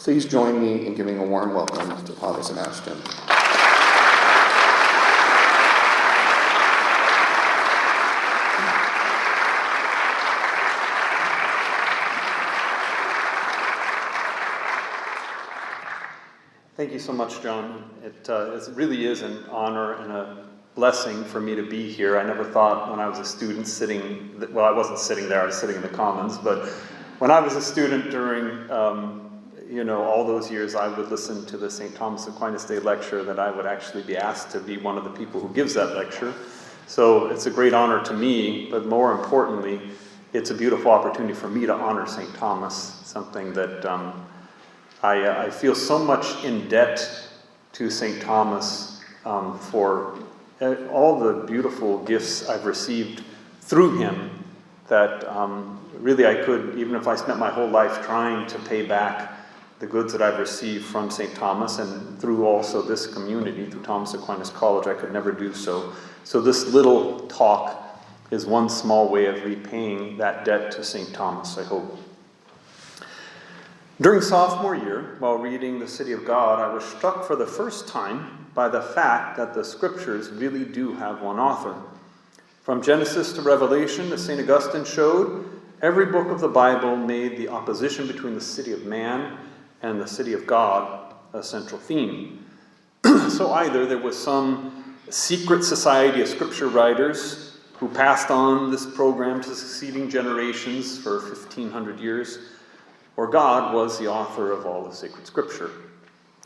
Please join me in giving a warm welcome to Father Sebastian. Thank you so much, John. It really is an honor and a blessing for me to be here. I never thought when I was a student I wasn't sitting there, I was sitting in the Commons, but when I was a student during, all those years, I would listen to the St. Thomas Aquinas Day lecture, that I would actually be asked to be one of the people who gives that lecture. So it's a great honor to me, but more importantly, it's a beautiful opportunity for me to honor St. Thomas, something that I feel so much in debt to St. Thomas for all the beautiful gifts I've received through him that really I could, even if I spent my whole life trying to pay back the goods that I've received from St. Thomas and through also this community, through Thomas Aquinas College, I could never do so. So this little talk is one small way of repaying that debt to St. Thomas, I hope. During sophomore year, while reading The City of God, I was struck for the first time by the fact that the scriptures really do have one author. From Genesis to Revelation, as St. Augustine showed, every book of the Bible made the opposition between the city of man and the city of God a central theme. So either there was some secret society of scripture writers who passed on this program to succeeding generations for 1,500 years, or God was the author of all the sacred scripture.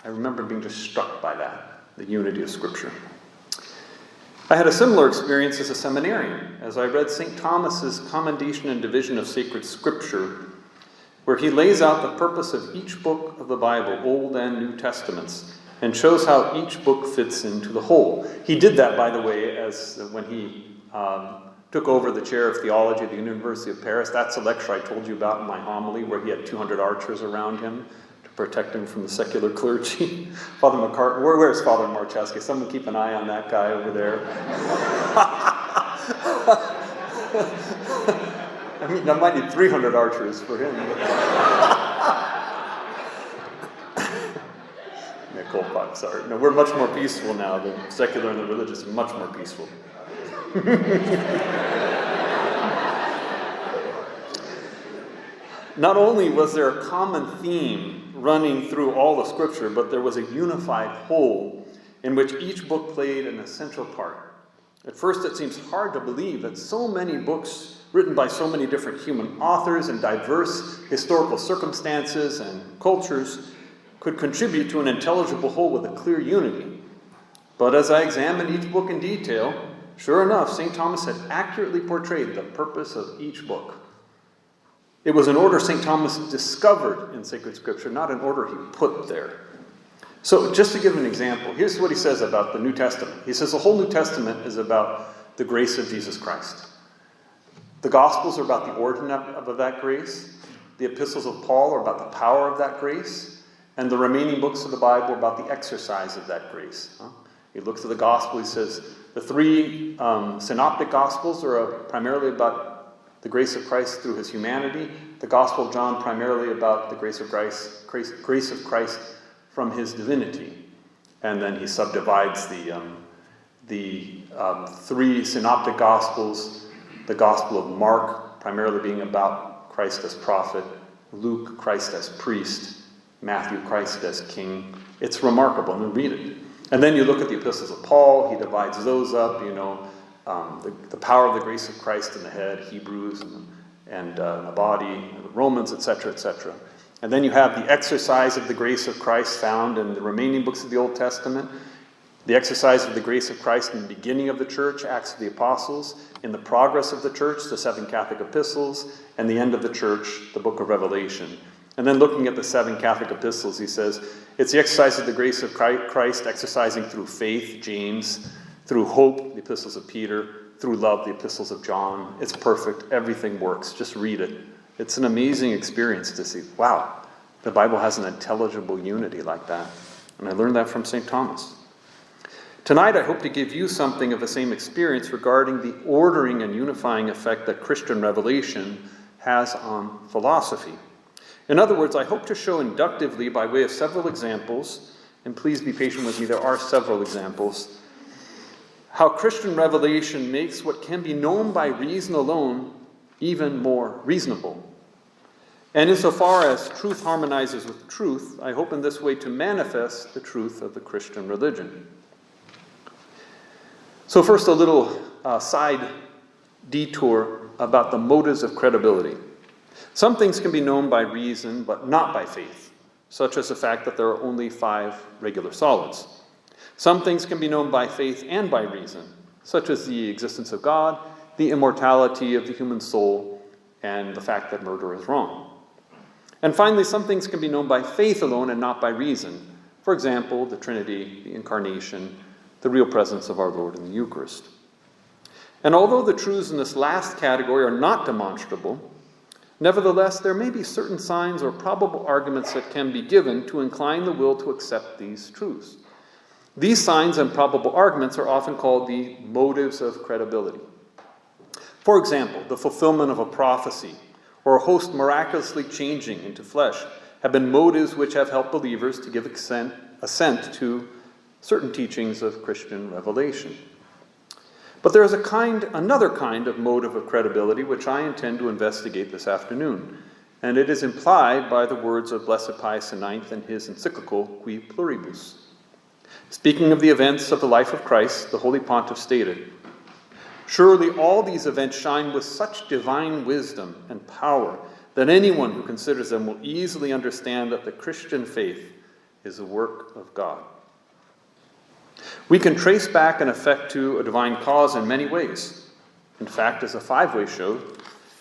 I remember being just struck by that, the unity of scripture. I had a similar experience as a seminarian, as I read St. Thomas's Commendation and Division of Sacred Scripture, where he lays out the purpose of each book of the Bible, Old and New Testaments, and shows how each book fits into the whole. He did that, by the way, as when he took over the chair of theology at the University of Paris. That's a lecture I told you about in my homily, where he had 200 archers around him to protect him from the secular clergy. Father McCartney, where's Father Marcheski? Someone keep an eye on that guy over there. I mean, I might need 300 archers for him. Sorry. No, we're much more peaceful now. The secular and the religious are much more peaceful. Not only was there a common theme running through all the scripture, but there was a unified whole in which each book played an essential part. At first, it seems hard to believe that so many books written by so many different human authors in diverse historical circumstances and cultures could contribute to an intelligible whole with a clear unity. But as I examined each book in detail, sure enough, St. Thomas had accurately portrayed the purpose of each book. It was an order St. Thomas discovered in sacred scripture, not an order he put there. So just to give an example, here's what he says about the New Testament. He says the whole New Testament is about the grace of Jesus Christ. The Gospels are about the origin of that grace. The epistles of Paul are about the power of that grace. And the remaining books of the Bible are about the exercise of that grace. He looks at the Gospel, he says, the three synoptic Gospels are primarily about the grace of Christ through his humanity. The Gospel of John primarily about the grace of Christ from his divinity. And then he subdivides the three synoptic Gospels, the Gospel of Mark primarily being about Christ as prophet, Luke, Christ as priest, Matthew, Christ as king. It's remarkable, and read it. And then you look at the epistles of Paul, he divides those up, the power of the grace of Christ in the head, Hebrews, and the body, Romans, etc., etc. And then you have the exercise of the grace of Christ found in the remaining books of the Old Testament, the exercise of the grace of Christ in the beginning of the church, Acts of the Apostles, in the progress of the church, the 7 Catholic epistles, and the end of the church, the book of Revelation. And then looking at the 7 Catholic epistles, he says, it's the exercise of the grace of Christ, exercising through faith, James, through hope, the epistles of Peter, through love, the epistles of John. It's perfect. Everything works. Just read it. It's an amazing experience to see, wow, the Bible has an intelligible unity like that. And I learned that from St. Thomas. Tonight, I hope to give you something of the same experience regarding the ordering and unifying effect that Christian revelation has on philosophy. In other words, I hope to show inductively by way of several examples, and please be patient with me, there are several examples, how Christian revelation makes what can be known by reason alone even more reasonable. And insofar as truth harmonizes with truth, I hope in this way to manifest the truth of the Christian religion. So first, a little side detour about the motives of credibility. Some things can be known by reason, but not by faith, such as the fact that there are only 5 regular solids. Some things can be known by faith and by reason, such as the existence of God, the immortality of the human soul, and the fact that murder is wrong. And finally, some things can be known by faith alone and not by reason. For example, the Trinity, the Incarnation, the real presence of our Lord in the Eucharist. And although the truths in this last category are not demonstrable, nevertheless, there may be certain signs or probable arguments that can be given to incline the will to accept these truths. These signs and probable arguments are often called the motives of credibility. For example, the fulfillment of a prophecy or a host miraculously changing into flesh have been motives which have helped believers to give assent to certain teachings of Christian revelation. But there is another kind of motive of credibility which I intend to investigate this afternoon, and it is implied by the words of Blessed Pius IX in his encyclical Qui Pluribus. Speaking of the events of the life of Christ, the Holy Pontiff stated, "Surely all these events shine with such divine wisdom and power that anyone who considers them will easily understand that the Christian faith is the work of God." We can trace back an effect to a divine cause in many ways. In fact, as a 5-way showed,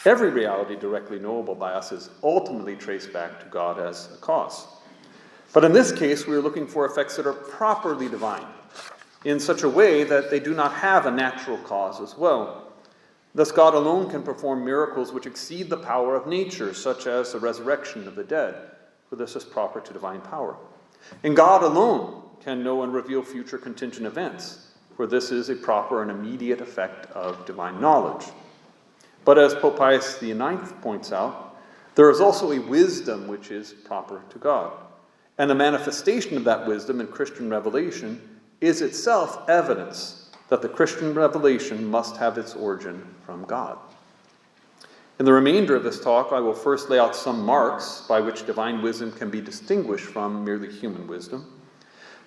every reality directly knowable by us is ultimately traced back to God as a cause. But in this case, we are looking for effects that are properly divine, in such a way that they do not have a natural cause as well. Thus, God alone can perform miracles which exceed the power of nature, such as the resurrection of the dead, for this is proper to divine power. And God alone can know and reveal future contingent events, for this is a proper and immediate effect of divine knowledge. But as Pope Pius IX points out, there is also a wisdom which is proper to God. And the manifestation of that wisdom in Christian revelation is itself evidence that the Christian revelation must have its origin from God. In the remainder of this talk, I will first lay out some marks by which divine wisdom can be distinguished from merely human wisdom.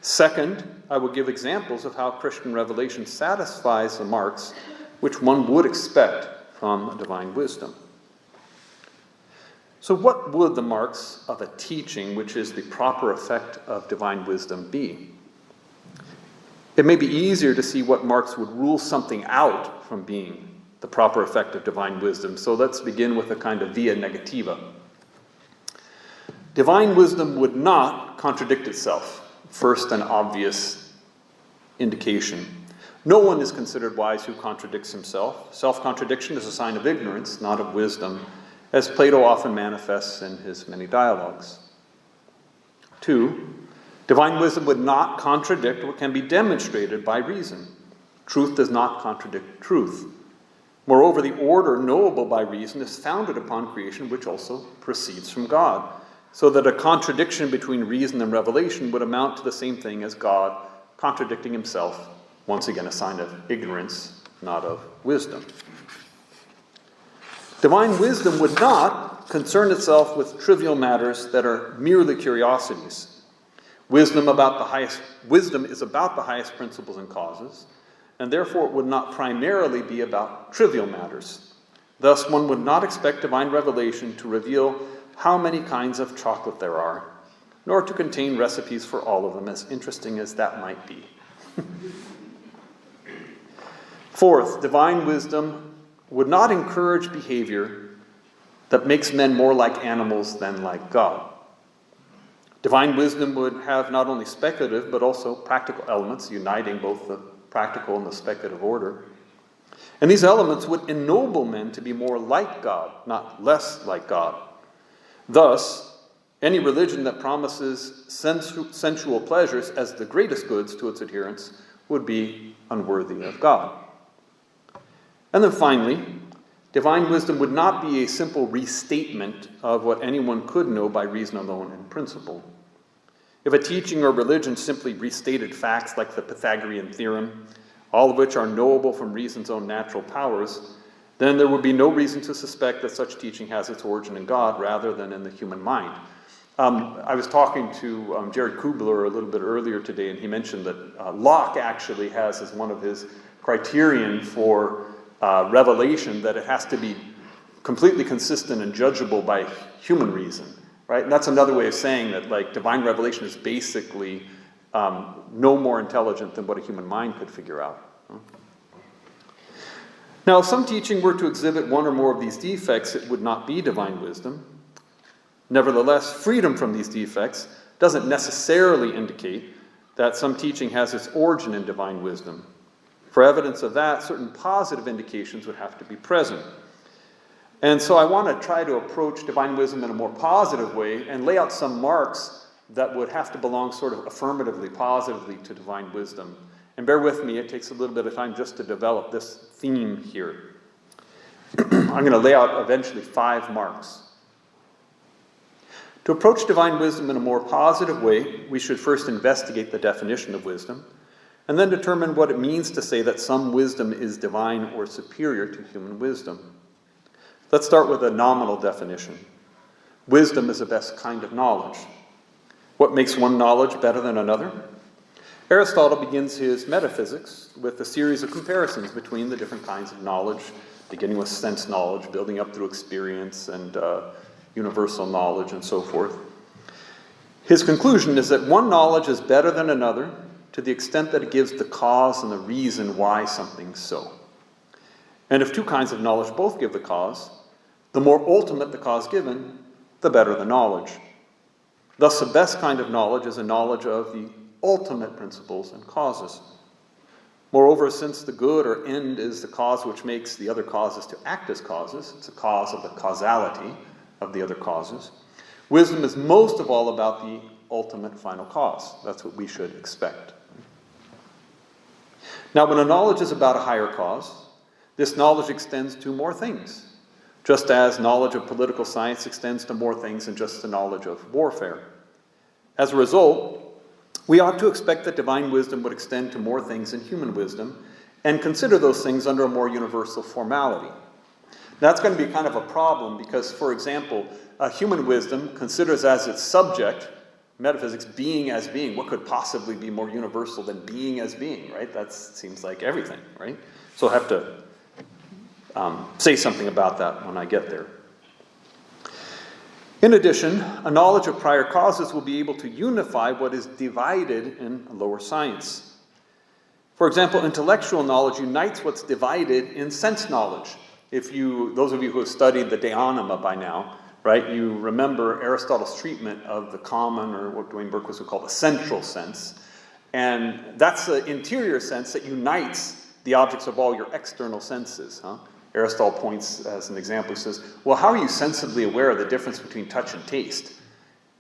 Second, I will give examples of how Christian revelation satisfies the marks which one would expect from divine wisdom. So what would the marks of a teaching which is the proper effect of divine wisdom be? It may be easier to see what marks would rule something out from being the proper effect of divine wisdom. So let's begin with a kind of via negativa. Divine wisdom would not contradict itself. First, an obvious indication. No one is considered wise who contradicts himself. Self-contradiction is a sign of ignorance, not of wisdom, as Plato often manifests in his many dialogues. 2, divine wisdom would not contradict what can be demonstrated by reason. Truth does not contradict truth. Moreover, the order knowable by reason is founded upon creation, which also proceeds from God, so that a contradiction between reason and revelation would amount to the same thing as God contradicting himself, once again a sign of ignorance, not of wisdom. Divine wisdom would not concern itself with trivial matters that are merely curiosities. Wisdom is about the highest principles and causes, and therefore it would not primarily be about trivial matters. Thus, one would not expect divine revelation to reveal how many kinds of chocolate there are, nor to contain recipes for all of them, as interesting as that might be. Fourth, divine wisdom would not encourage behavior that makes men more like animals than like God. Divine wisdom would have not only speculative, but also practical elements, uniting both the practical and the speculative order. And these elements would ennoble men to be more like God, not less like God. Thus, any religion that promises sensual pleasures as the greatest goods to its adherents would be unworthy of God. And then finally, divine wisdom would not be a simple restatement of what anyone could know by reason alone and principle. If a teaching or religion simply restated facts like the Pythagorean theorem, all of which are knowable from reason's own natural powers, then there would be no reason to suspect that such teaching has its origin in God rather than in the human mind. I was talking to Jared Kubler a little bit earlier today, and he mentioned that Locke actually has as one of his criterion for revelation that it has to be completely consistent and judgeable by human reason, right? And that's another way of saying that, like, divine revelation is basically no more intelligent than what a human mind could figure out. Now, if some teaching were to exhibit one or more of these defects, it would not be divine wisdom. Nevertheless, freedom from these defects doesn't necessarily indicate that some teaching has its origin in divine wisdom. For evidence of that, certain positive indications would have to be present. And so I want to try to approach divine wisdom in a more positive way and lay out some marks that would have to belong sort of affirmatively, positively to divine wisdom. And bear with me, it takes a little bit of time just to develop this theme here. I'm going to lay out eventually 5 marks. To approach divine wisdom in a more positive way, we should first investigate the definition of wisdom, and then determine what it means to say that some wisdom is divine or superior to human wisdom. Let's start with a nominal definition. Wisdom is the best kind of knowledge. What makes one knowledge better than another? Aristotle begins his metaphysics with a series of comparisons between the different kinds of knowledge, beginning with sense knowledge, building up through experience and universal knowledge and so forth. His conclusion is that one knowledge is better than another to the extent that it gives the cause and the reason why something's so. And if 2 kinds of knowledge both give the cause, the more ultimate the cause given, the better the knowledge. Thus, the best kind of knowledge is a knowledge of the ultimate principles and causes. Moreover, since the good or end is the cause which makes the other causes to act as causes, it's a cause of the causality of the other causes, wisdom is most of all about the ultimate final cause. That's what we should expect. Now, when a knowledge is about a higher cause, this knowledge extends to more things, just as knowledge of political science extends to more things than just the knowledge of warfare. As a result, we ought to expect that divine wisdom would extend to more things than human wisdom, and consider those things under a more universal formality. That's going to be kind of a problem because, for example, human wisdom considers as its subject, metaphysics, being as being. What could possibly be more universal than being as being, right? That seems like everything, right? So I'll have to say something about that when I get there. In addition, a knowledge of prior causes will be able to unify what is divided in lower science. For example, intellectual knowledge unites what's divided in sense knowledge. Those of you who have studied the De Anima by now, right, you remember Aristotle's treatment of the common, or what Dwayne Burke would call the central sense. And that's the interior sense that unites the objects of all your external senses. Aristotle points as an example, he says, well, how are you sensibly aware of the difference between touch and taste?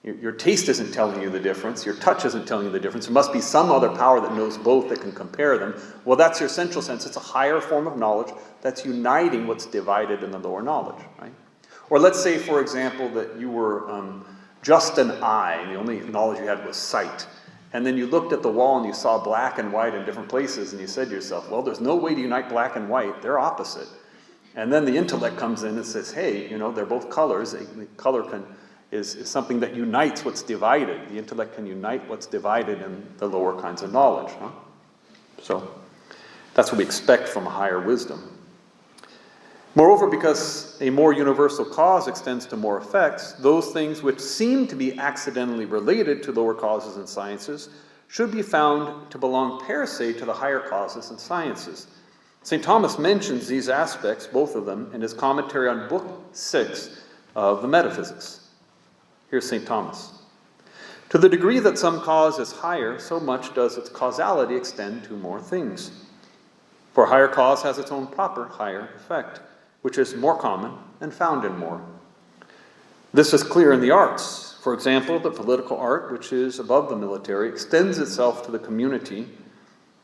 Your taste isn't telling you the difference. Your touch isn't telling you the difference. There must be some other power that knows both that can compare them. Well, that's your central sense. It's a higher form of knowledge that's uniting what's divided in the lower knowledge, right? Or let's say, for example, that you were just an eye, and the only knowledge you had was sight. And then you looked at the wall and you saw black and white in different places, and you said to yourself, well, there's no way to unite black and white. They're opposite. And then the intellect comes in and says, hey, they're both colors. The color is something that unites what's divided. The intellect can unite what's divided in the lower kinds of knowledge. So that's what we expect from a higher wisdom. Moreover, because a more universal cause extends to more effects, those things which seem to be accidentally related to lower causes and sciences should be found to belong per se to the higher causes and sciences. St. Thomas mentions these aspects, both of them, in his commentary on Book 6 of the Metaphysics. Here's St. Thomas. To the degree that some cause is higher, so much does its causality extend to more things. For a higher cause has its own proper higher effect, which is more common and found in more. This is clear in the arts. For example, the political art, which is above the military, extends itself to the community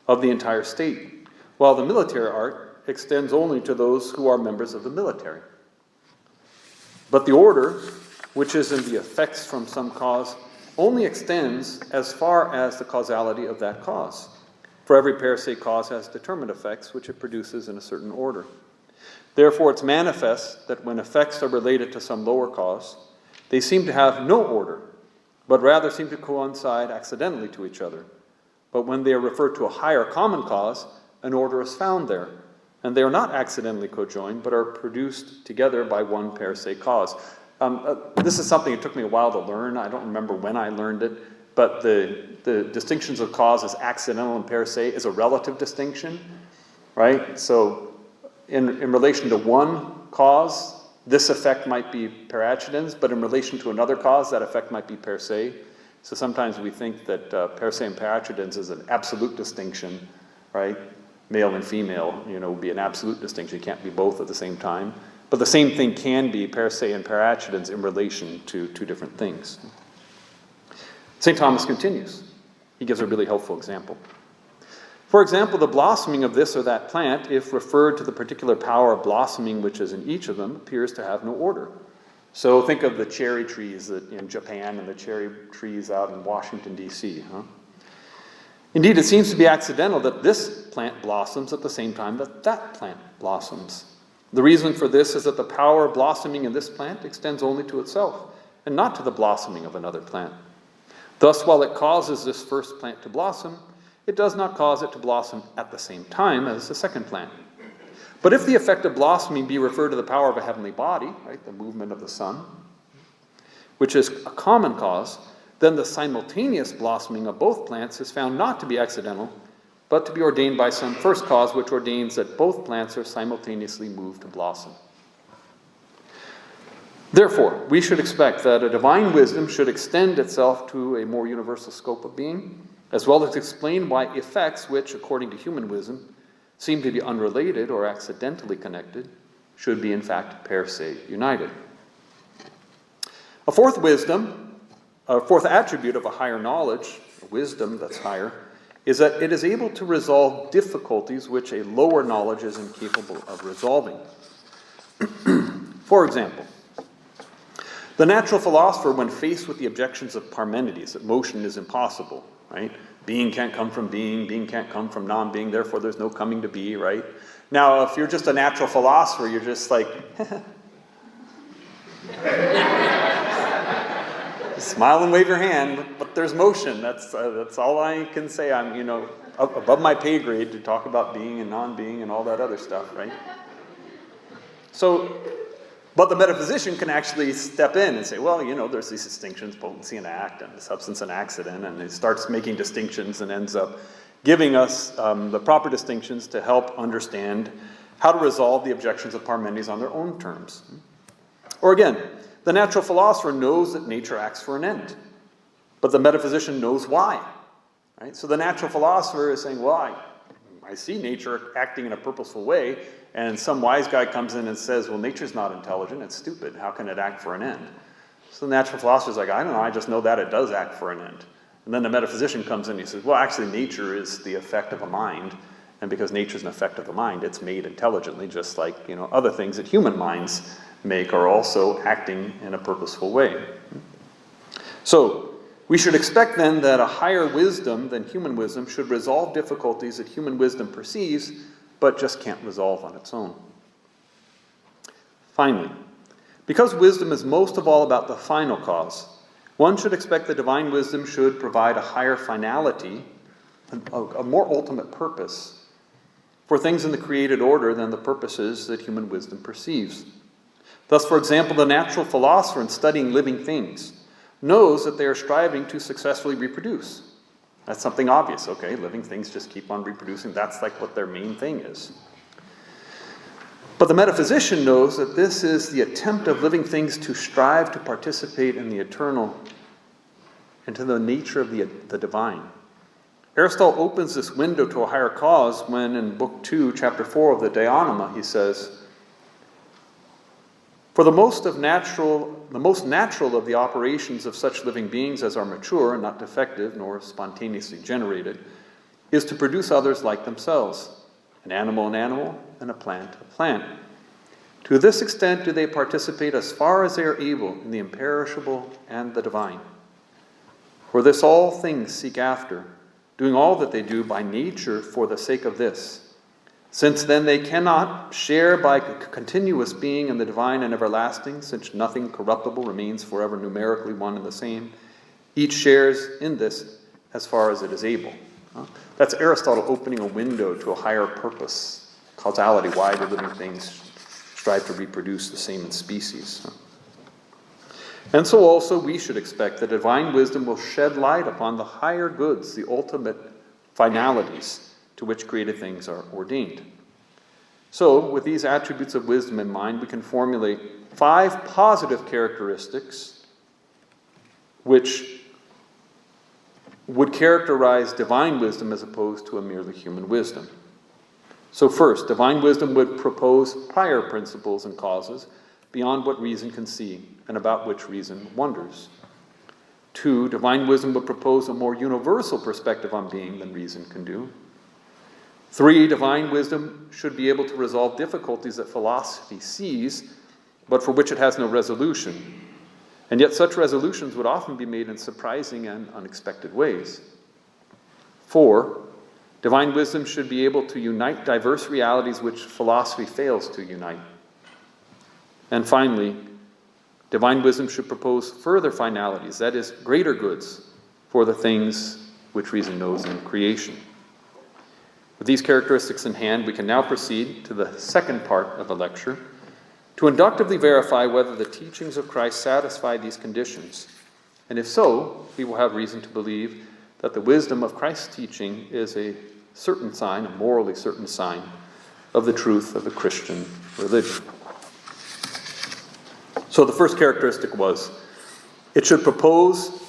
of the entire state, while the military art extends only to those who are members of the military. But the order, which is in the effects from some cause, only extends as far as the causality of that cause. For every per se cause has determined effects which it produces in a certain order. Therefore, it's manifest that when effects are related to some lower cause, they seem to have no order, but rather seem to coincide accidentally to each other. But when they are referred to a higher common cause, an order is found there, and they are not accidentally cojoined, but are produced together by one per se cause. This is something it took me a while to learn. I don't remember when I learned it, but the distinctions of cause as accidental and per se is a relative distinction, right? So in relation to one cause, this effect might be per accidens, but in relation to another cause, that effect might be per se. So sometimes we think that per se and per accidens is an absolute distinction, right? Male and female, would be an absolute distinction. You can't be both at the same time. But the same thing can be per se and per accidens in relation to two different things. St. Thomas continues. He gives a really helpful example. For example, the blossoming of this or that plant, if referred to the particular power of blossoming which is in each of them, appears to have no order. So think of the cherry trees in Japan and the cherry trees out in Washington, D.C. Indeed, it seems to be accidental that this plant blossoms at the same time that that plant blossoms. The reason for this is that the power of blossoming in this plant extends only to itself, and not to the blossoming of another plant. Thus, while it causes this first plant to blossom, it does not cause it to blossom at the same time as the second plant. But if the effect of blossoming be referred to the power of a heavenly body, right, the movement of the sun, which is a common cause, then the simultaneous blossoming of both plants is found not to be accidental, but to be ordained by some first cause which ordains that both plants are simultaneously moved to blossom. Therefore, we should expect that a divine wisdom should extend itself to a more universal scope of being, as well as explain why effects which, according to human wisdom, seem to be unrelated or accidentally connected, should be in fact per se united. A fourth attribute of a higher knowledge, a wisdom that's higher, is that it is able to resolve difficulties which a lower knowledge is incapable of resolving. For example, the natural philosopher, when faced with the objections of Parmenides, that motion is impossible, right? Being can't come from being can't come from non-being, therefore there's no coming to be, right? Now, if you're just a natural philosopher, you're just like, smile and wave your hand, but there's motion. That's all I can say. I'm, above my pay grade to talk about being and non-being and all that other stuff, right? So, but the metaphysician can actually step in and say, well, there's these distinctions, potency and act, and substance and accident, and it starts making distinctions and ends up giving us the proper distinctions to help understand how to resolve the objections of Parmenides on their own terms. Or again, the natural philosopher knows that nature acts for an end, but the metaphysician knows why. Right? So the natural philosopher is saying, well, I see nature acting in a purposeful way, and some wise guy comes in and says, well, nature's not intelligent, it's stupid. How can it act for an end? So the natural philosopher's like, I don't know, I just know that it does act for an end. And then the metaphysician comes in and he says, well, actually nature is the effect of a mind, and because nature's an effect of the mind, it's made intelligently, just like other things that human minds make are also acting in a purposeful way. So we should expect then that a higher wisdom than human wisdom should resolve difficulties that human wisdom perceives, but just can't resolve on its own. Finally, because wisdom is most of all about the final cause, one should expect the divine wisdom should provide a higher finality, a more ultimate purpose for things in the created order than the purposes that human wisdom perceives. Thus, for example, the natural philosopher, in studying living things, knows that they are striving to successfully reproduce. That's something obvious. Okay, living things just keep on reproducing. That's like what their main thing is. But the metaphysician knows that this is the attempt of living things to strive to participate in the eternal and to the nature of the divine. Aristotle opens this window to a higher cause when in Book 2, Chapter 4 of the De Anima, he says, for the most natural of the operations of such living beings as are mature and not defective nor spontaneously generated is to produce others like themselves, an animal, and a plant a plant. To this extent do they participate as far as they are able in the imperishable and the divine. For this all things seek after, doing all that they do by nature for the sake of this. Since then they cannot share by continuous being in the divine and everlasting, since nothing corruptible remains forever numerically one and the same, each shares in this as far as it is able. That's Aristotle opening a window to a higher purpose, causality, why do living things strive to reproduce the same in species. And so also we should expect that divine wisdom will shed light upon the higher goods, the ultimate finalities to which created things are ordained. So, with these attributes of wisdom in mind, we can formulate 5 positive characteristics which would characterize divine wisdom as opposed to a merely human wisdom. So first, divine wisdom would propose prior principles and causes beyond what reason can see and about which reason wonders. 2, divine wisdom would propose a more universal perspective on being than reason can do. 3, divine wisdom should be able to resolve difficulties that philosophy sees, but for which it has no resolution. And yet such resolutions would often be made in surprising and unexpected ways. 4, divine wisdom should be able to unite diverse realities which philosophy fails to unite. And finally, divine wisdom should propose further finalities, that is, greater goods, for the things which reason knows in creation. With these characteristics in hand, we can now proceed to the second part of the lecture, to inductively verify whether the teachings of Christ satisfy these conditions. And if so, we will have reason to believe that the wisdom of Christ's teaching is a certain sign, a morally certain sign, of the truth of the Christian religion. So the first characteristic was, it should propose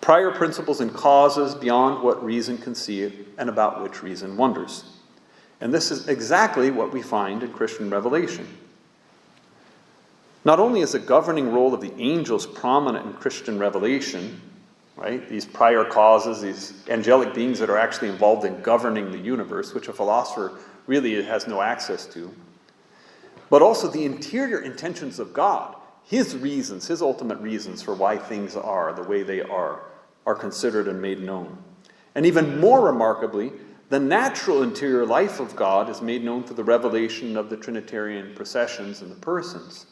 prior principles and causes beyond what reason can see and about which reason wonders. And this is exactly what we find in Christian revelation. Not only is the governing role of the angels prominent in Christian revelation, right? These prior causes, these angelic beings that are actually involved in governing the universe, which a philosopher really has no access to, but also the interior intentions of God, his reasons, his ultimate reasons for why things are the way they are considered and made known. And even more remarkably, the natural interior life of God is made known through the revelation of the Trinitarian processions and the persons.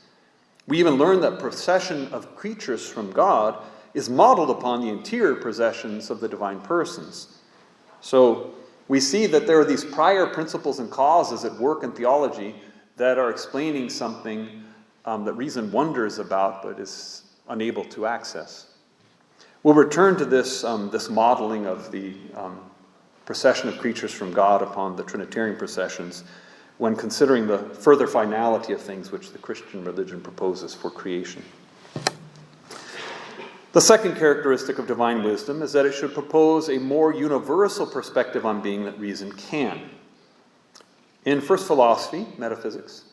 We even learn that procession of creatures from God is modeled upon the interior processions of the divine persons. So we see that there are these prior principles and causes at work in theology that are explaining something that reason wonders about but is unable to access. We'll return to this modeling of the procession of creatures from God upon the Trinitarian processions when considering the further finality of things which the Christian religion proposes for creation. The second characteristic of divine wisdom is that it should propose a more universal perspective on being that reason can. In first philosophy, metaphysics,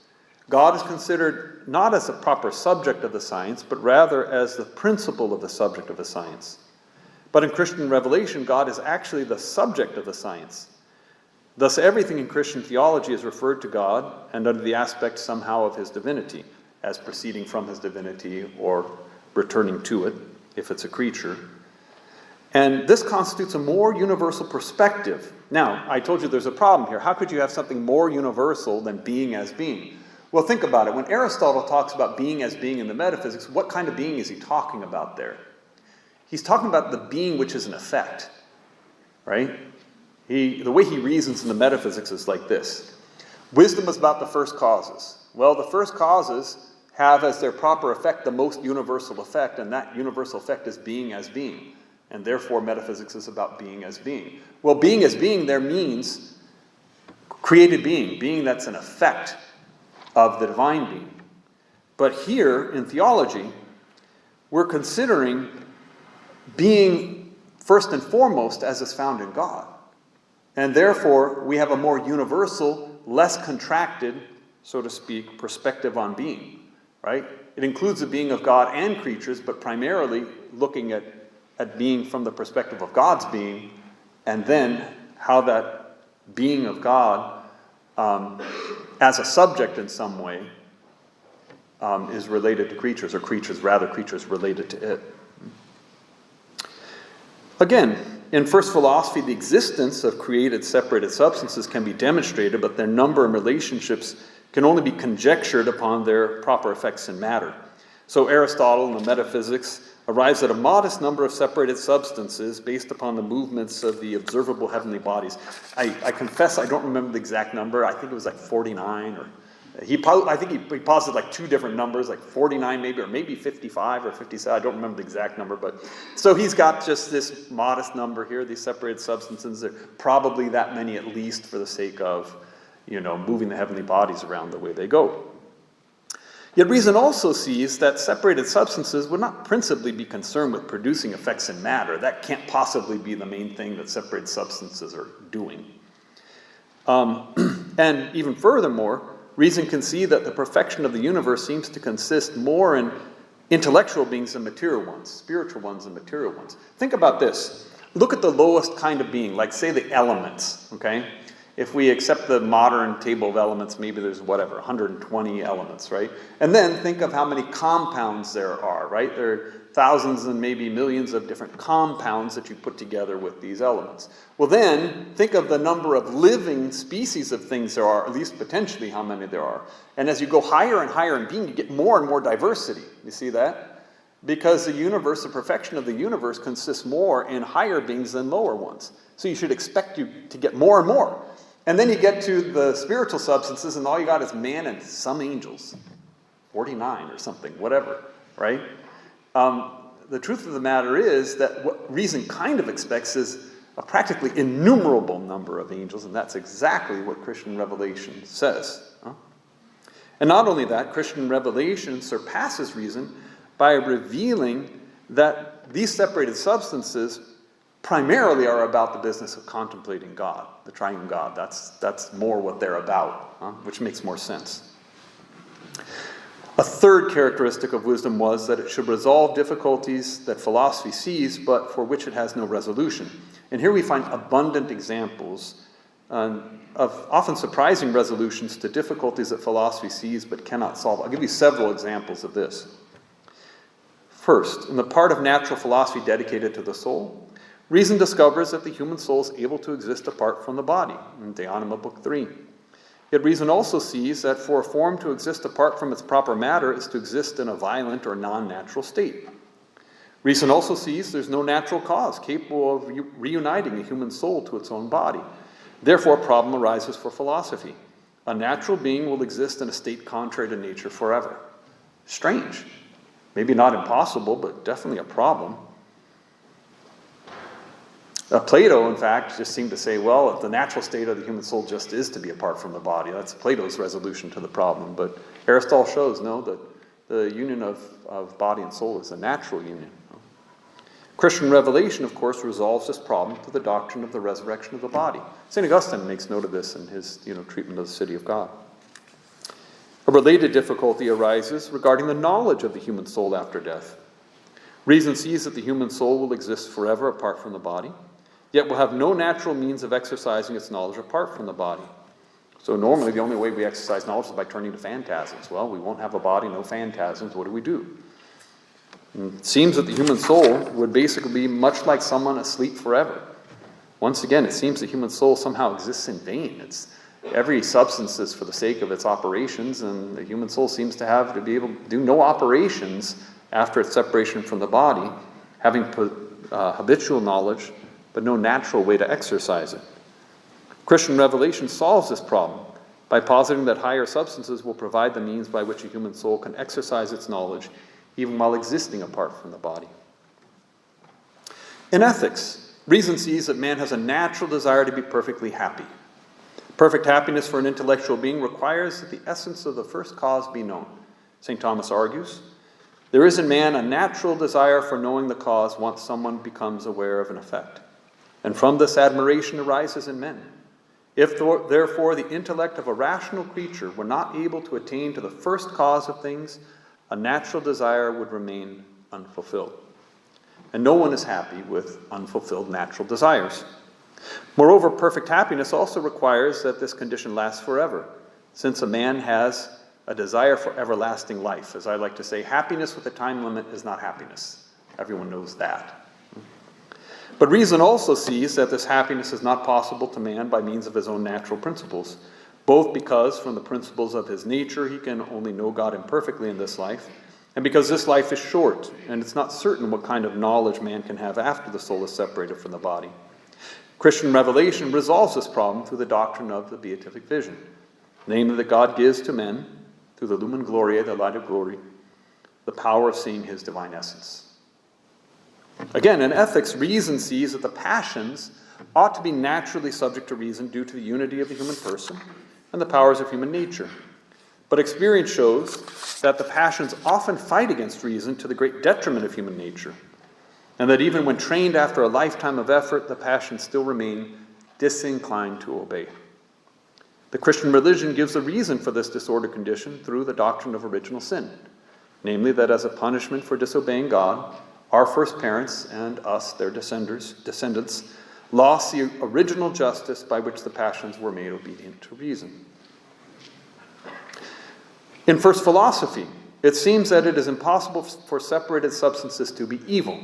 God is considered not as a proper subject of the science, but rather as the principle of the subject of the science. But in Christian revelation, God is actually the subject of the science. Thus, everything in Christian theology is referred to God and under the aspect somehow of his divinity, as proceeding from his divinity or returning to it, if it's a creature. And this constitutes a more universal perspective. Now, I told you there's a problem here. How could you have something more universal than being as being? Well, think about it. When Aristotle talks about being as being in the metaphysics, what kind of being is he talking about there? He's talking about the being which is an effect, right? The way he reasons in the metaphysics is like this. Wisdom is about the first causes. Well, the first causes have as their proper effect the most universal effect, and that universal effect is being as being. And therefore, metaphysics is about being as being. Well, being as being there means created being that's an effect of the divine being. But here, in theology, we're considering being first and foremost as is found in God. And therefore, we have a more universal, less contracted, so to speak, perspective on being, right? It includes the being of God and creatures, but primarily looking at being from the perspective of God's being, and then how that being of God as a subject in some way, is related to creatures, or creatures related to it. Again, in first philosophy, the existence of created, separated substances can be demonstrated, but their number and relationships can only be conjectured upon their proper effects in matter. So Aristotle in the Metaphysics arrives at a modest number of separated substances based upon the movements of the observable heavenly bodies. I confess I don't remember the exact number. I think it was like 49, or I think he posited like two different numbers, like 49 maybe, or maybe 55 or 57. I don't remember the exact number, but so he's got just this modest number here, these separated substances. There are probably that many at least for the sake of, moving the heavenly bodies around the way they go. Yet reason also sees that separated substances would not principally be concerned with producing effects in matter. That can't possibly be the main thing that separated substances are doing. And even furthermore, reason can see that the perfection of the universe seems to consist more in intellectual beings than material ones, spiritual ones and material ones. Think about this. Look at the lowest kind of being, like say the elements, okay? If we accept the modern table of elements, maybe there's 120 elements, right? And then think of how many compounds there are, right? There are thousands and maybe millions of different compounds that you put together with these elements. Well then, think of the number of living species of things there are, at least potentially how many there are. And as you go higher and higher in being, you get more and more diversity. You see that? Because the universe, the perfection of the universe consists more in higher beings than lower ones. So you should expect you to get more and more. And then you get to the spiritual substances, and all you got is man and some angels. 49 or something, whatever, right? The truth of the matter is that what reason kind of expects is a practically innumerable number of angels, and that's exactly what Christian revelation says. And not only that, Christian revelation surpasses reason by revealing that these separated substances primarily are about the business of contemplating God, the triune God. That's more what they're about, which makes more sense. A third characteristic of wisdom was that it should resolve difficulties that philosophy sees, but for which it has no resolution. And here we find abundant examples of often surprising resolutions to difficulties that philosophy sees but cannot solve. I'll give you several examples of this. First, in the part of natural philosophy dedicated to the soul, reason discovers that the human soul is able to exist apart from the body, in De Anima, Book 3. Yet reason also sees that for a form to exist apart from its proper matter is to exist in a violent or non-natural state. Reason also sees there's no natural cause capable of reuniting a human soul to its own body. Therefore, a problem arises for philosophy. A natural being will exist in a state contrary to nature forever. Strange. Maybe not impossible, but definitely a problem. Plato, in fact, just seemed to say, well, if the natural state of the human soul just is to be apart from the body, that's Plato's resolution to the problem. But Aristotle shows, no, that the union of body and soul is a natural union. Christian revelation, of course, resolves this problem through the doctrine of the resurrection of the body. St. Augustine makes note of this in his treatment of the city of God. A related difficulty arises regarding the knowledge of the human soul after death. Reason sees that the human soul will exist forever apart from the body, yet will have no natural means of exercising its knowledge apart from the body. So normally the only way we exercise knowledge is by turning to phantasms. Well, we won't have a body, no phantasms. What do we do? It seems that the human soul would basically be much like someone asleep forever. Once again, it seems the human soul somehow exists in vain. Every substance is for the sake of its operations, and the human soul seems to be able to do no operations after its separation from the body, having habitual knowledge, but no natural way to exercise it. Christian revelation solves this problem by positing that higher substances will provide the means by which a human soul can exercise its knowledge even while existing apart from the body. In ethics, reason sees that man has a natural desire to be perfectly happy. Perfect happiness for an intellectual being requires that the essence of the first cause be known. St. Thomas argues, there is in man a natural desire for knowing the cause once someone becomes aware of an effect. And from this admiration arises in men. If therefore the intellect of a rational creature were not able to attain to the first cause of things, a natural desire would remain unfulfilled. And no one is happy with unfulfilled natural desires. Moreover, perfect happiness also requires that this condition lasts forever, since a man has a desire for everlasting life. As I like to say, happiness with a time limit is not happiness. Everyone knows that. But reason also sees that this happiness is not possible to man by means of his own natural principles, both because from the principles of his nature he can only know God imperfectly in this life, and because this life is short, and it's not certain what kind of knowledge man can have after the soul is separated from the body. Christian revelation resolves this problem through the doctrine of the beatific vision, namely that God gives to men, through the lumen gloriae, the light of glory, the power of seeing his divine essence. Again, in ethics, reason sees that the passions ought to be naturally subject to reason due to the unity of the human person and the powers of human nature. But experience shows that the passions often fight against reason to the great detriment of human nature, and that even when trained after a lifetime of effort, the passions still remain disinclined to obey. The Christian religion gives a reason for this disordered condition through the doctrine of original sin, namely that as a punishment for disobeying God, our first parents and us, their descendants, lost the original justice by which the passions were made obedient to reason. In first philosophy, it seems that it is impossible for separated substances to be evil.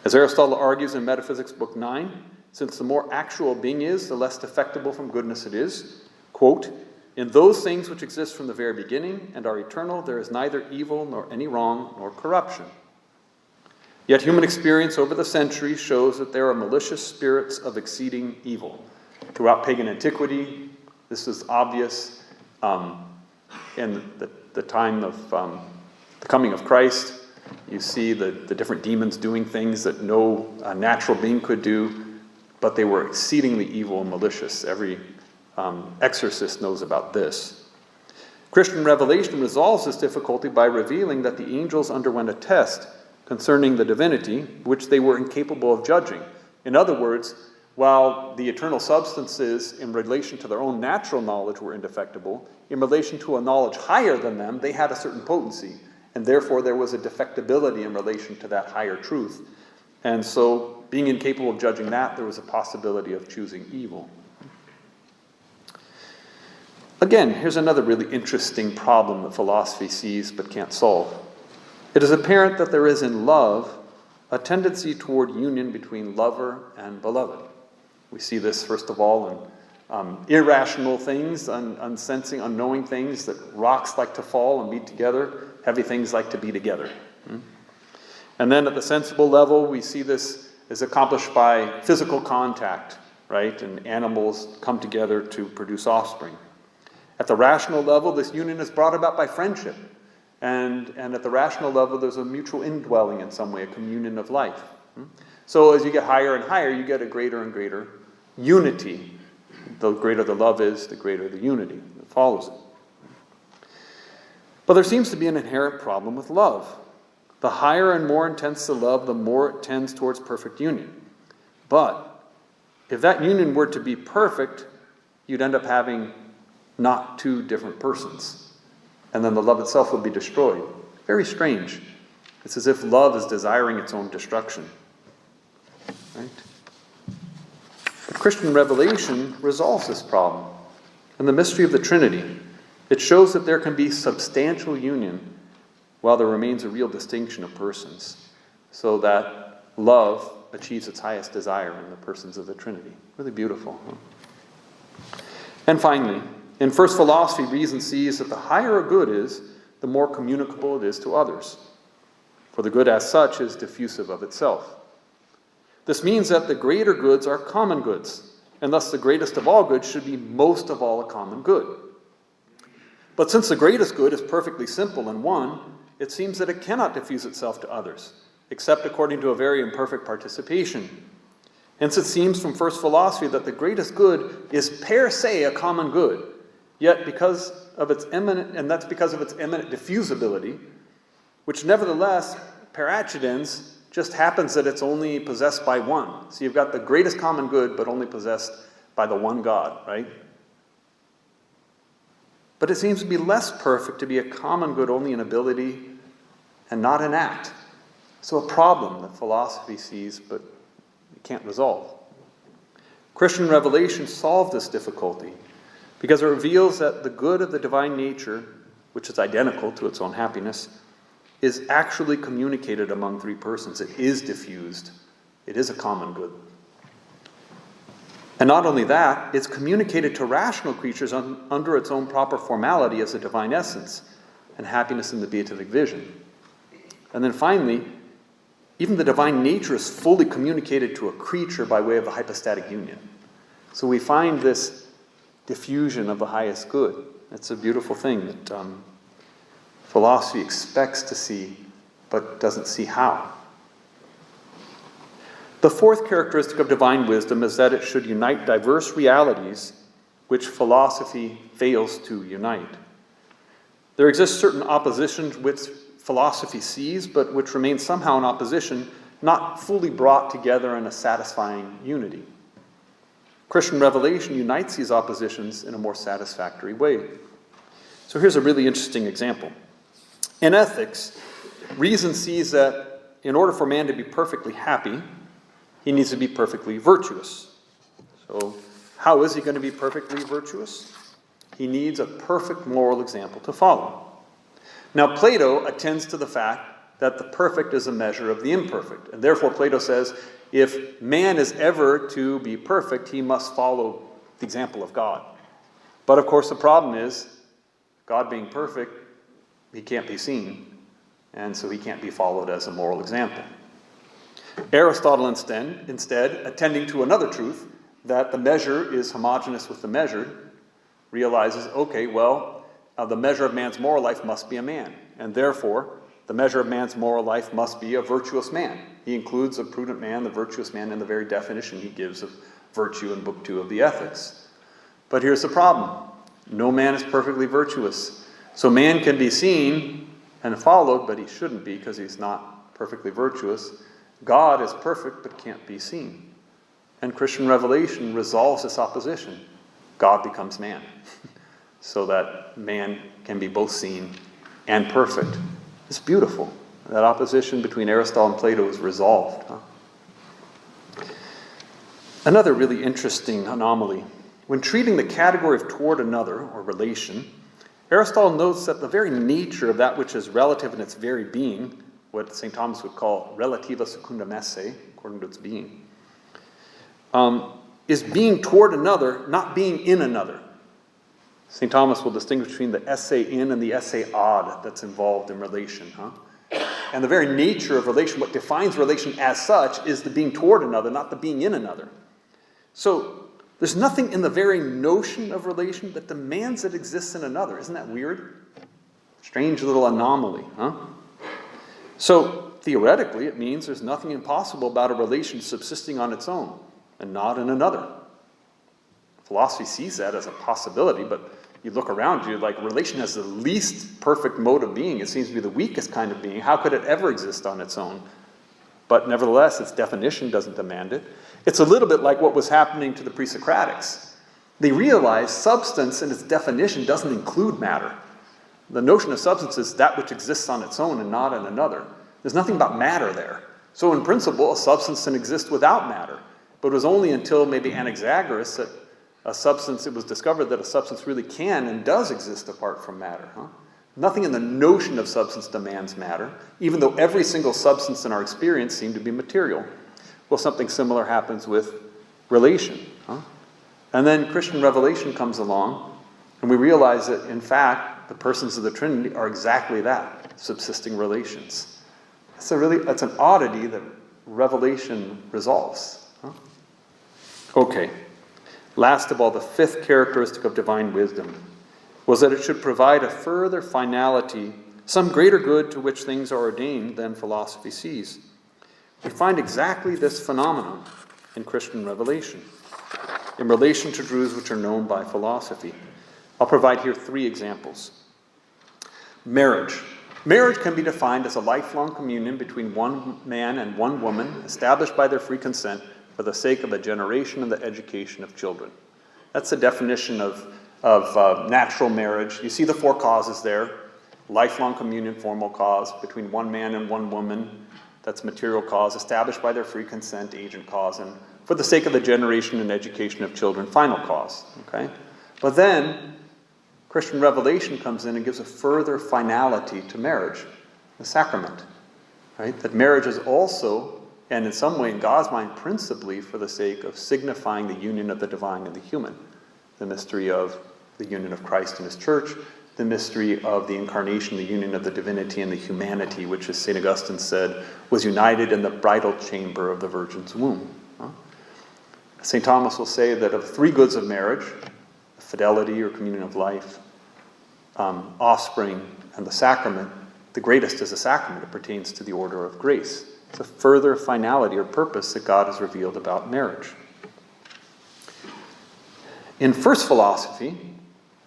As Aristotle argues in Metaphysics, Book 9, since the more actual being is, the less defectible from goodness it is, quote, in those things which exist from the very beginning and are eternal, there is neither evil nor any wrong nor corruption. Yet human experience over the centuries shows that there are malicious spirits of exceeding evil. Throughout pagan antiquity, this is obvious. In the time of the coming of Christ, you see the different demons doing things that no natural being could do, but they were exceedingly evil and malicious. Every exorcist knows about this. Christian revelation resolves this difficulty by revealing that the angels underwent a test concerning the divinity, which they were incapable of judging. In other words, while the eternal substances in relation to their own natural knowledge were indefectible, in relation to a knowledge higher than them, they had a certain potency, and therefore there was a defectibility in relation to that higher truth. And so, being incapable of judging that, there was a possibility of choosing evil. Again, here's another really interesting problem that philosophy sees but can't solve. It is apparent that there is in love a tendency toward union between lover and beloved. We see this, first of all, in irrational things, unsensing, unknowing things, that rocks like to fall and be together, heavy things like to be together. And then at the sensible level, we see this is accomplished by physical contact, right? And animals come together to produce offspring. At the rational level, this union is brought about by friendship. And at the rational level, there's a mutual indwelling in some way, a communion of life. So as you get higher and higher, you get a greater and greater unity. The greater the love is, the greater the unity that follows it. But there seems to be an inherent problem with love. The higher and more intense the love, the more it tends towards perfect union. But if that union were to be perfect, you'd end up having not two different persons. And then the love itself would be destroyed. Very strange. It's as if love is desiring its own destruction. Right? But Christian revelation resolves this problem. In the mystery of the Trinity, it shows that there can be substantial union while there remains a real distinction of persons, so that love achieves its highest desire in the persons of the Trinity. Really beautiful. Huh? And finally, in first philosophy, reason sees that the higher a good is, the more communicable it is to others. For the good as such is diffusive of itself. This means that the greater goods are common goods, and thus the greatest of all goods should be most of all a common good. But since the greatest good is perfectly simple and one, it seems that it cannot diffuse itself to others, except according to a very imperfect participation. Hence it seems from first philosophy that the greatest good is per se a common good, yet because of its eminent diffusibility, which nevertheless, per accidens, just happens that it's only possessed by one. So you've got the greatest common good, but only possessed by the one God, right? But it seems to be less perfect to be a common good only in ability and not in act. So a problem that philosophy sees, but it can't resolve. Christian revelation solved this difficulty because it reveals that the good of the divine nature, which is identical to its own happiness, is actually communicated among three persons. It is diffused. It is a common good. And not only that, it's communicated to rational creatures under its own proper formality as a divine essence and happiness in the beatific vision. And then finally, even the divine nature is fully communicated to a creature by way of the hypostatic union. So we find this diffusion of the highest good. It's a beautiful thing that philosophy expects to see, but doesn't see how. The fourth characteristic of divine wisdom is that it should unite diverse realities which philosophy fails to unite. There exist certain oppositions which philosophy sees, but which remain somehow in opposition, not fully brought together in a satisfying unity. Christian revelation unites these oppositions in a more satisfactory way. So here's a really interesting example. In ethics, reason sees that in order for man to be perfectly happy, he needs to be perfectly virtuous. So how is he going to be perfectly virtuous? He needs a perfect moral example to follow. Now, Plato attends to the fact that the perfect is a measure of the imperfect. And therefore, Plato says, if man is ever to be perfect, he must follow the example of God. But of course, the problem is, God being perfect, he can't be seen. And so he can't be followed as a moral example. Aristotle instead, attending to another truth, that the measure is homogeneous with the measured, realizes, okay, well, the measure of man's moral life must be a man. And therefore, the measure of man's moral life must be a virtuous man. He includes a prudent man, the virtuous man, in the very definition he gives of virtue in Book 2 of the Ethics. But here's the problem. No man is perfectly virtuous. So man can be seen and followed, but he shouldn't be because he's not perfectly virtuous. God is perfect but can't be seen. And Christian revelation resolves this opposition. God becomes man so that man can be both seen and perfect. It's beautiful. That opposition between Aristotle and Plato is resolved. Another really interesting anomaly. When treating the category of toward another, or relation, Aristotle notes that the very nature of that which is relative in its very being, what St. Thomas would call relativa secundum esse, according to its being, is being toward another, not being in another. St. Thomas will distinguish between the esse in and the esse ad that's involved in relation. And the very nature of relation, what defines relation as such, is the being toward another, not the being in another. So there's nothing in the very notion of relation that demands it exists in another. Isn't that weird? Strange little anomaly, huh? So theoretically, it means there's nothing impossible about a relation subsisting on its own and not in another. Philosophy sees that as a possibility, but you look around you, like relation has the least perfect mode of being. It seems to be the weakest kind of being. How could it ever exist on its own? But nevertheless, its definition doesn't demand it. It's a little bit like what was happening to the pre-Socratics. They realized substance in its definition doesn't include matter. The notion of substance is that which exists on its own and not in another. There's nothing about matter there. So in principle, a substance can exist without matter. But it was only until maybe Anaxagoras that it was discovered that a substance really can and does exist apart from matter. Nothing in the notion of substance demands matter, even though every single substance in our experience seemed to be material. Well, something similar happens with relation. And then Christian revelation comes along, and we realize that, in fact, the persons of the Trinity are exactly that, subsisting relations. That's an oddity that revelation resolves. Okay. Last of all, the fifth characteristic of divine wisdom was that it should provide a further finality, some greater good to which things are ordained than philosophy sees. We find exactly this phenomenon in Christian revelation, in relation to truths which are known by philosophy. I'll provide here 3 examples. Marriage. Marriage can be defined as a lifelong communion between one man and one woman, established by their free consent for the sake of the generation and the education of children. That's the definition of natural marriage. You see the 4 causes there. Lifelong communion, formal cause, between one man and one woman, that's material cause, established by their free consent, agent cause, and for the sake of the generation and education of children, final cause. Okay? But then, Christian revelation comes in and gives a further finality to marriage, the sacrament. Right? That marriage is also, and in some way in God's mind, principally for the sake of signifying the union of the divine and the human. The mystery of the union of Christ and his church, the mystery of the incarnation, the union of the divinity and the humanity, which, as St. Augustine said, was united in the bridal chamber of the Virgin's womb. St. Thomas will say that of three goods of marriage, fidelity or communion of life, offspring, and the sacrament, the greatest is the sacrament. It pertains to the order of grace. It's a further finality or purpose that God has revealed about marriage. In first philosophy,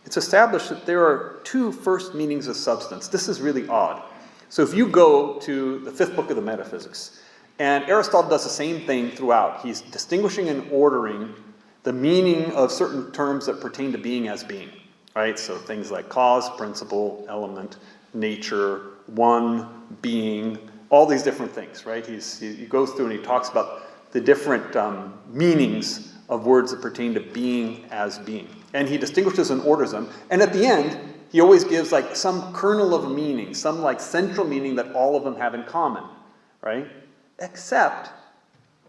it's established that there are two first meanings of substance. This is really odd. So if you go to the fifth book of the Metaphysics, and Aristotle does the same thing throughout. He's distinguishing and ordering the meaning of certain terms that pertain to being as being. Right? So things like cause, principle, element, nature, one, being, all these different things. Right? He goes through and he talks about the different meanings of words that pertain to being as being. And he distinguishes and orders them. And at the end, he always gives like some kernel of meaning, some like central meaning that all of them have in common, right? Except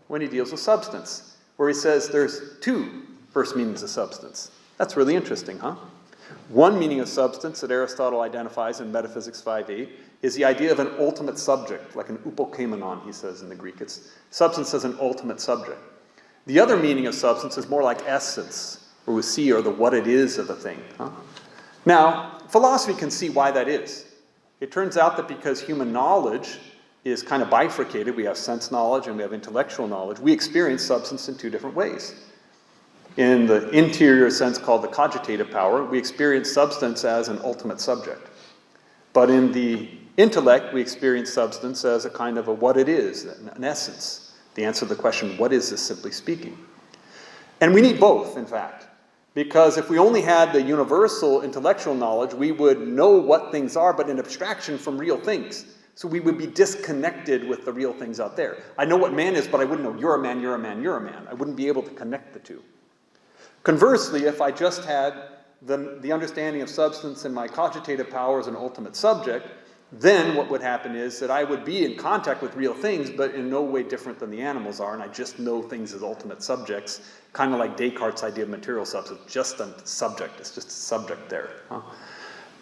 when he deals with substance, where he says there's two first meanings of substance. That's really interesting, huh? One meaning of substance that Aristotle identifies in Metaphysics 5.8 is the idea of an ultimate subject, like an upokeimenon, he says in the Greek. It's substance as an ultimate subject. The other meaning of substance is more like essence, or we see, or the what it is of a thing. Huh? Now, philosophy can see why that is. It turns out that because human knowledge is kind of bifurcated, we have sense knowledge and we have intellectual knowledge, we experience substance in two different ways. In the interior sense called the cogitative power, we experience substance as an ultimate subject. But in the intellect, we experience substance as a kind of a what it is, an essence. The answer to the question, what is this, simply speaking? And we need both, in fact. Because if we only had the universal intellectual knowledge, we would know what things are, but in abstraction from real things. So we would be disconnected with the real things out there. I know what man is, but I wouldn't know you're a man, you're a man, you're a man. I wouldn't be able to connect the two. Conversely, if I just had the understanding of substance and my cogitative power as an ultimate subject, then what would happen is that I would be in contact with real things, but in no way different than the animals are, and I just know things as ultimate subjects, kind of like Descartes' idea of material substance, just a subject. It's just a subject there. Huh?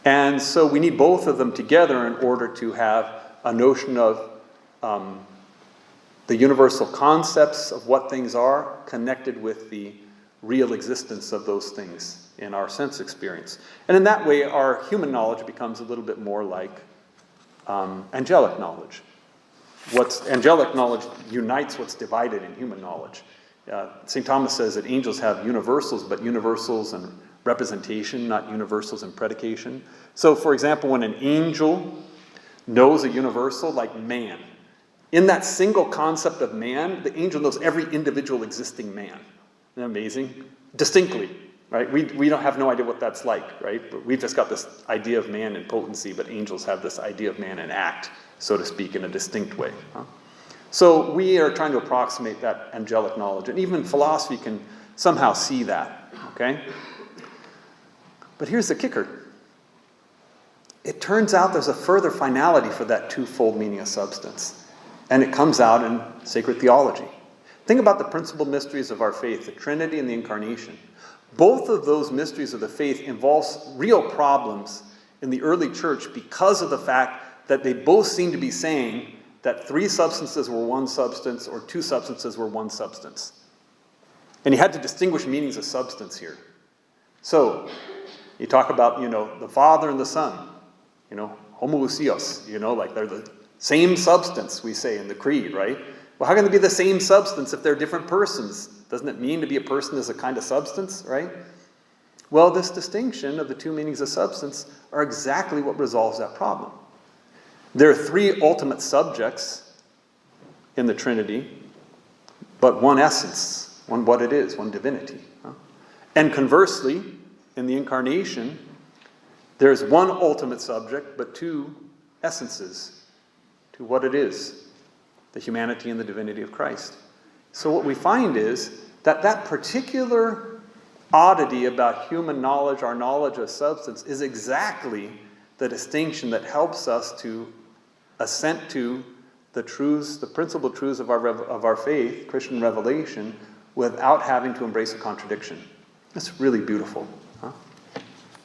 And so we need both of them together in order to have a notion of the universal concepts of what things are connected with the real existence of those things in our sense experience. And in that way, our human knowledge becomes a little bit more like angelic knowledge. Angelic knowledge unites what's divided in human knowledge. St. Thomas says that angels have universals, but universals in representation, not universals in predication. So, for example, when an angel knows a universal like man, in that single concept of man, the angel knows every individual existing man. Isn't that amazing? Distinctly, right? We don't have no idea what that's like, right? But we've just got this idea of man in potency, but angels have this idea of man in act, so to speak, in a distinct way. Huh? So we are trying to approximate that angelic knowledge, and even philosophy can somehow see that, okay? But here's the kicker. It turns out there's a further finality for that twofold meaning of substance, and it comes out in sacred theology. Think about the principal mysteries of our faith, the Trinity and the Incarnation. Both of those mysteries of the faith involve real problems in the early church because of the fact that they both seem to be saying that three substances were one substance or two substances were one substance. And you had to distinguish meanings of substance here. So, you talk about, the Father and the Son, homoousios, like they're the same substance, we say in the Creed, right? Well, how can they be the same substance if they're different persons? Doesn't it mean to be a person is a kind of substance, right? Well, this distinction of the two meanings of substance are exactly what resolves that problem. There are three ultimate subjects in the Trinity, but one essence, one what it is, one divinity. Huh? And conversely, in the Incarnation, there's one ultimate subject, but two essences to what it is. the humanity and the divinity of Christ. So what we find is that that particular oddity about human knowledge, our knowledge of substance, is exactly the distinction that helps us to assent to the truths, the principal truths of our faith, Christian revelation, without having to embrace a contradiction. That's really beautiful. Huh?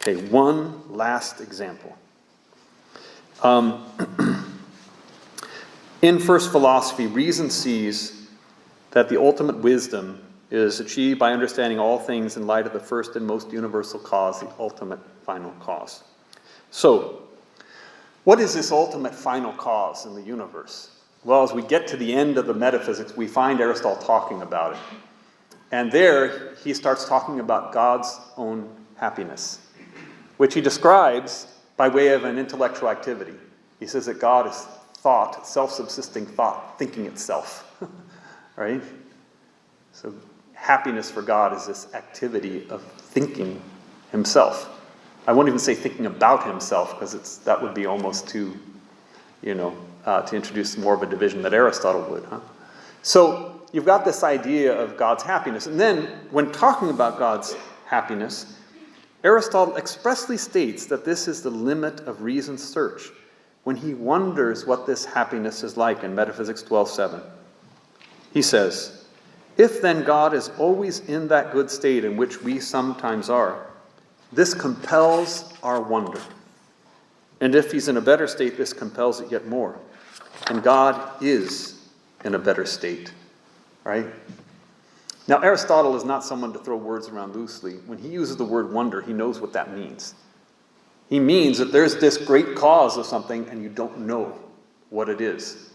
Okay, one last example. In first philosophy, reason sees that the ultimate wisdom is achieved by understanding all things in light of the first and most universal cause, the ultimate final cause. So, what is this ultimate final cause in the universe? Well, as we get to the end of the metaphysics, we find Aristotle talking about it. And there, he starts talking about God's own happiness, which he describes by way of an intellectual activity. He says that God is thought, self-subsisting thought, thinking itself. Right? So happiness for God is this activity of thinking himself. I won't even say thinking about himself, because that would be almost too, to introduce more of a division that Aristotle would. Huh? So you've got this idea of God's happiness. And then, when talking about God's happiness, Aristotle expressly states that this is the limit of reason's search when he wonders what this happiness is like in Metaphysics 12:7. He says, "If then God is always in that good state in which we sometimes are, this compels our wonder. And if he's in a better state, this compels it yet more. And God is in a better state." Right? Now, Aristotle is not someone to throw words around loosely. When he uses the word wonder, he knows what that means. He means that there's this great cause of something and you don't know what it is.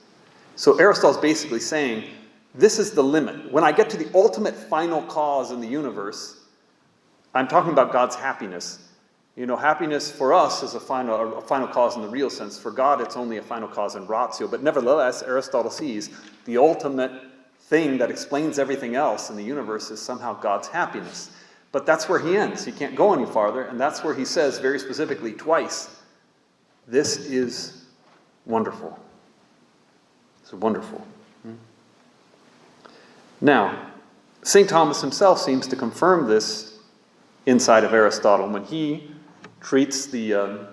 So Aristotle's basically saying, this is the limit. When I get to the ultimate final cause in the universe, I'm talking about God's happiness. Happiness for us is a final cause in the real sense. For God, it's only a final cause in ratio. But nevertheless, Aristotle sees the ultimate thing that explains everything else in the universe is somehow God's happiness. But that's where he ends. He can't go any farther. And that's where he says very specifically twice, this is wonderful. It's wonderful. Now, St. Thomas himself seems to confirm this inside of Aristotle when he treats the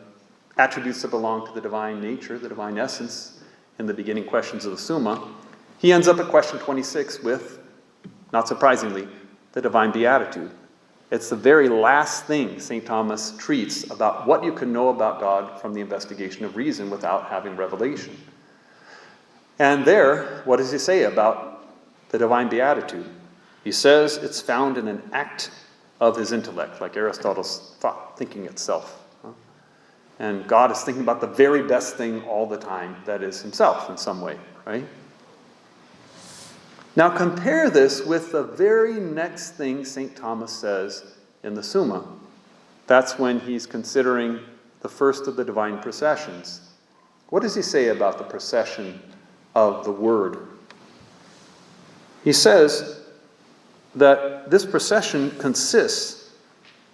attributes that belong to the divine nature, the divine essence, in the beginning questions of the Summa. He ends up at question 26 with, not surprisingly, the divine beatitude. It's the very last thing St. Thomas treats about what you can know about God from the investigation of reason without having revelation. And there, what does he say about the divine beatitude? He says it's found in an act of his intellect, like Aristotle's thought, thinking itself. And God is thinking about the very best thing all the time, that is himself in some way, right? Now compare this with the very next thing St. Thomas says in the Summa. That's when he's considering the first of the divine processions. What does he say about the procession of the Word? He says that this procession consists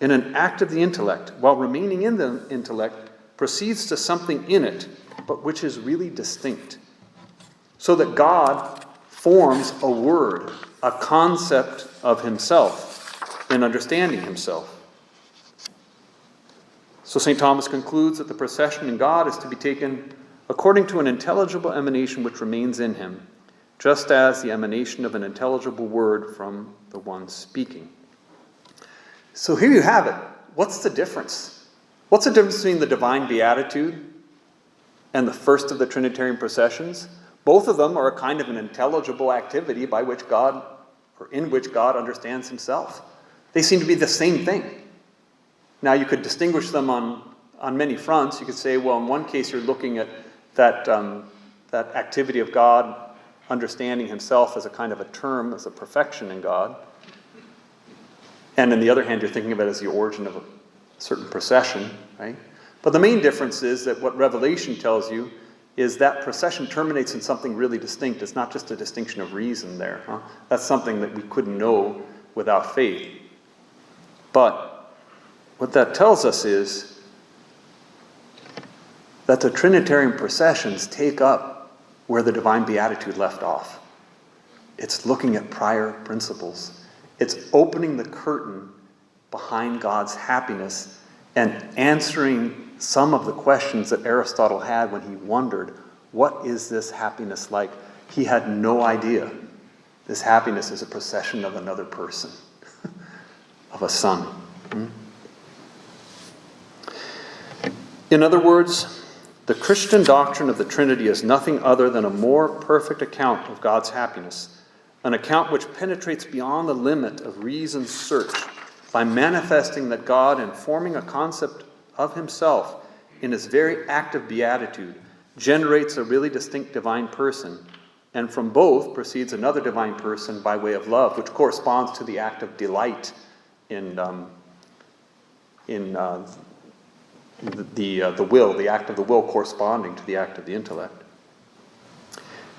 in an act of the intellect, while remaining in the intellect, proceeds to something in it, but which is really distinct. So that God forms a word, a concept of himself in understanding himself. So St. Thomas concludes that the procession in God is to be taken according to an intelligible emanation which remains in him, just as the emanation of an intelligible word from the one speaking. So here you have it. What's the difference? What's the difference between the divine beatitude and the first of the Trinitarian processions? Both of them are a kind of an intelligible activity by which God, or in which God understands himself. They seem to be the same thing. Now you could distinguish them on many fronts. You could say, well, in one case you're looking at that activity of God understanding himself as a kind of a term, as a perfection in God. And on the other hand, you're thinking of it as the origin of a certain procession, right? But the main difference is that what Revelation tells you is that procession terminates in something really distinct. It's not just a distinction of reason there. Huh? That's something that we couldn't know without faith. But what that tells us is that the Trinitarian processions take up where the divine beatitude left off. It's looking at prior principles. It's opening the curtain behind God's happiness and answering some of the questions that Aristotle had when he wondered, what is this happiness like? He had no idea. This happiness is a procession of another person, of a son. In other words, the Christian doctrine of the Trinity is nothing other than a more perfect account of God's happiness, an account which penetrates beyond the limit of reason's search by manifesting that God, in forming a concept of himself in his very act of beatitude, generates a really distinct divine person, and from both proceeds another divine person by way of love, which corresponds to the act of delight in the will, the act of the will corresponding to the act of the intellect.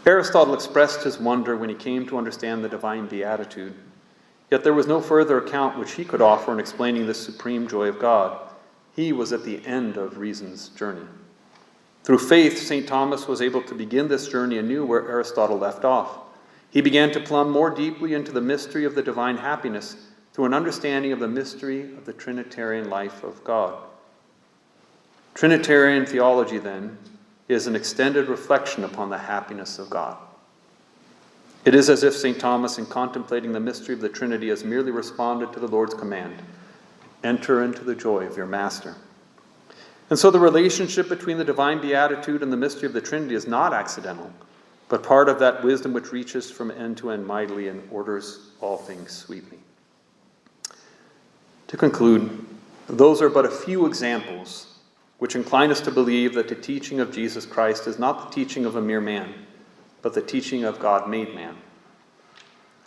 Aristotle expressed his wonder when he came to understand the divine beatitude, yet there was no further account which he could offer in explaining this supreme joy of God. He was at the end of reason's journey. Through faith, St. Thomas was able to begin this journey anew where Aristotle left off. He began to plumb more deeply into the mystery of the divine happiness through an understanding of the mystery of the Trinitarian life of God. Trinitarian theology, then, is an extended reflection upon the happiness of God. It is as if St. Thomas, in contemplating the mystery of the Trinity, has merely responded to the Lord's command, enter into the joy of your Master. And so the relationship between the divine beatitude and the mystery of the Trinity is not accidental, but part of that wisdom which reaches from end to end mightily and orders all things sweetly. To conclude, those are but a few examples which incline us to believe that the teaching of Jesus Christ is not the teaching of a mere man, but the teaching of God made man.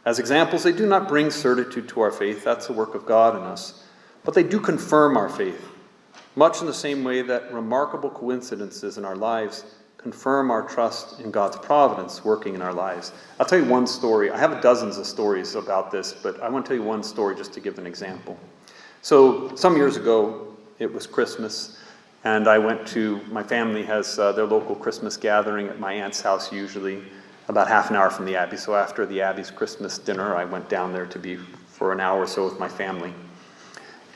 As examples, they do not bring certitude to our faith. That's the work of God in us. But they do confirm our faith, much in the same way that remarkable coincidences in our lives confirm our trust in God's providence working in our lives. I'll tell you one story. I have dozens of stories about this, but I want to tell you one story just to give an example. So some years ago, it was Christmas, and I went to, my family has their local Christmas gathering at my aunt's house usually, about half an hour from the Abbey. So after the Abbey's Christmas dinner, I went down there to be for an hour or so with my family.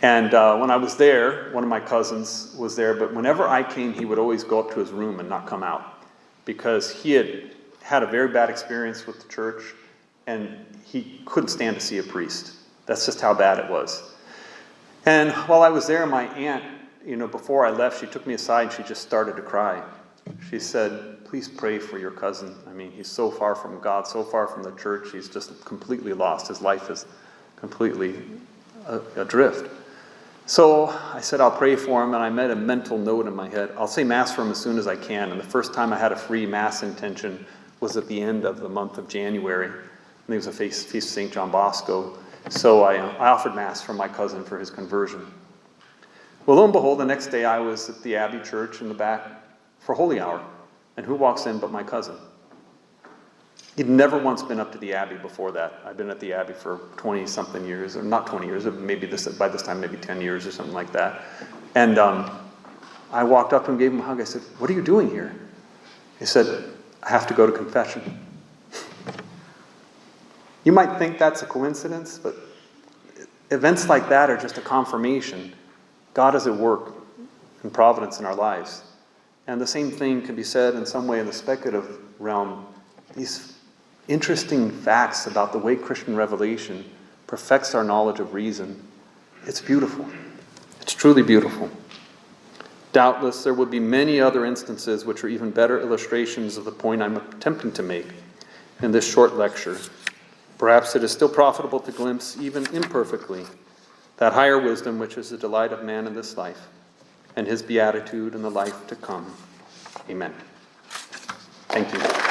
And when I was there, one of my cousins was there, but whenever I came, he would always go up to his room and not come out because he had had a very bad experience with the church and he couldn't stand to see a priest. That's just how bad it was. And while I was there, my aunt, before I left, she took me aside and she just started to cry. She said, please pray for your cousin. I mean, he's so far from God, so far from the church, he's just completely lost. His life is completely adrift. So I said, I'll pray for him, and I made a mental note in my head. I'll say Mass for him as soon as I can. And the first time I had a free Mass intention was at the end of the month of January. I think it was a feast of St. John Bosco. So I offered Mass for my cousin for his conversion. Well, lo and behold, the next day I was at the Abbey Church in the back for Holy Hour. And who walks in but my cousin? He'd never once been up to the Abbey before that. I'd been at the Abbey for 20-something years, or not 20 years, maybe by this time, maybe 10 years or something like that. And I walked up and gave him a hug. I said, what are you doing here? He said, I have to go to confession. You might think that's a coincidence, but events like that are just a confirmation. God is at work in providence in our lives. And the same thing can be said in some way in the speculative realm. These interesting facts about the way Christian revelation perfects our knowledge of reason. It's beautiful. It's truly beautiful. Doubtless, there would be many other instances which are even better illustrations of the point I'm attempting to make in this short lecture. Perhaps it is still profitable to glimpse, even imperfectly, that higher wisdom which is the delight of man in this life, and his beatitude in the life to come. Amen. Thank you.